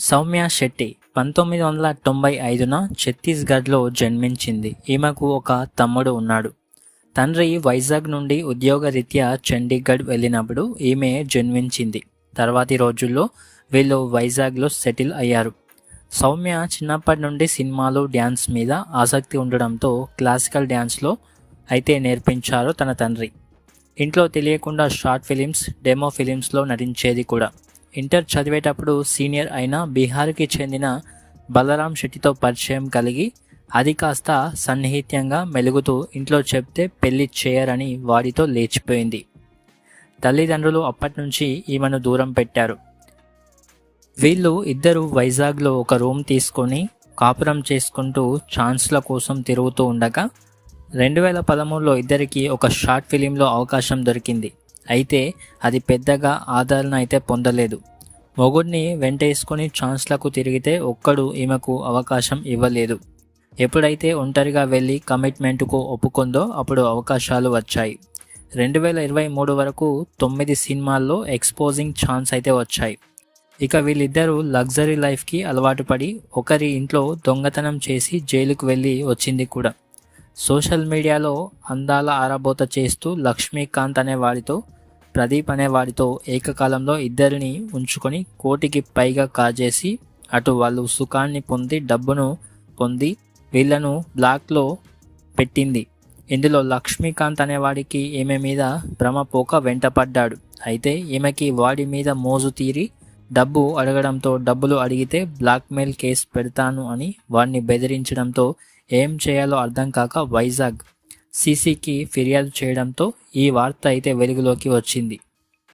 సౌమ్య శెట్టి 1995న ఛత్తీస్గఢ్లో జన్మించింది. ఈమెకు ఒక తమ్ముడు ఉన్నాడు. తండ్రి వైజాగ్ నుండి ఉద్యోగరీత్యా చండీగఢ్ వెళ్ళినప్పుడు ఈమె జన్మించింది. తర్వాతి రోజుల్లో వీళ్ళు వైజాగ్లో సెటిల్ అయ్యారు. సౌమ్య చిన్నప్పటి నుండి సినిమాలు, డ్యాన్స్ మీద ఆసక్తి ఉండడంతో క్లాసికల్ డ్యాన్స్లో అయితే నేర్పించారు తన తండ్రి. ఇంట్లో తెలియకుండా షార్ట్ ఫిలిమ్స్, డెమో ఫిలిమ్స్లో నటించేది కూడా. ఇంటర్ చదివేటప్పుడు సీనియర్ అయిన బీహార్కి చెందిన బలరాం శెట్టితో పరిచయం కలిగి అది కాస్త సన్నిహిత్యంగా మెలుగుతూ ఇంట్లో చెప్తే పెళ్లి చేయరని వాడితో లేచిపోయింది. తల్లిదండ్రులు అప్పటి నుంచి ఈమెను దూరం పెట్టారు. వీళ్ళు ఇద్దరు వైజాగ్లో ఒక రూమ్ తీసుకొని కాపురం చేసుకుంటూ ఛాన్స్ల కోసం తిరుగుతూ ఉండగా 2013లో ఇద్దరికి ఒక షార్ట్ ఫిలింలో అవకాశం దొరికింది. అయితే అది పెద్దగా ఆదరణ అయితే పొందలేదు. మొగుడిని వెంటేసుకొని ఛాన్స్లకు తిరిగితే ఒక్కడు ఈమెకు అవకాశం ఇవ్వలేదు. ఎప్పుడైతే ఒంటరిగా వెళ్ళి కమిట్మెంట్కు ఒప్పుకుందో అప్పుడు అవకాశాలు వచ్చాయి. 2023 వరకు 9 సినిమాల్లో ఎక్స్పోజింగ్ ఛాన్స్ అయితే వచ్చాయి. ఇక వీళ్ళిద్దరూ లగ్జరీ లైఫ్కి అలవాటు పడి ఒకరి ఇంట్లో దొంగతనం చేసి జైలుకు వెళ్ళి వచ్చింది కూడా. సోషల్ మీడియాలో అందాల ఆరబోత చేస్తూ లక్ష్మీకాంత్ అనేవాడితో, ప్రదీప్ అనేవాడితో ఏకకాలంలో ఇద్దరిని ఉంచుకొని 1 కోటికి పైగా కాజేసి అటు వాళ్ళు సుఖాన్ని పొంది డబ్బును పొంది వీళ్లను బ్లాక్లో పెట్టింది. ఇందులో లక్ష్మీకాంత్ అనేవాడికి ఈమె మీద భ్రమపోక వెంటపడ్డాడు. అయితే ఈమెకి వాడి మీద మోజు తీరి డబ్బు అడగడంతో డబ్బులు అడిగితే బ్లాక్మెయిల్ కేసు పెడతాను అని వాడిని బెదిరించడంతో ఏం చేయాలో అర్థం కాక వైజాగ్ సీసీకి ఫిర్యాదు చేయడంతో ఈ వార్త అయితే వెలుగులోకి వచ్చింది.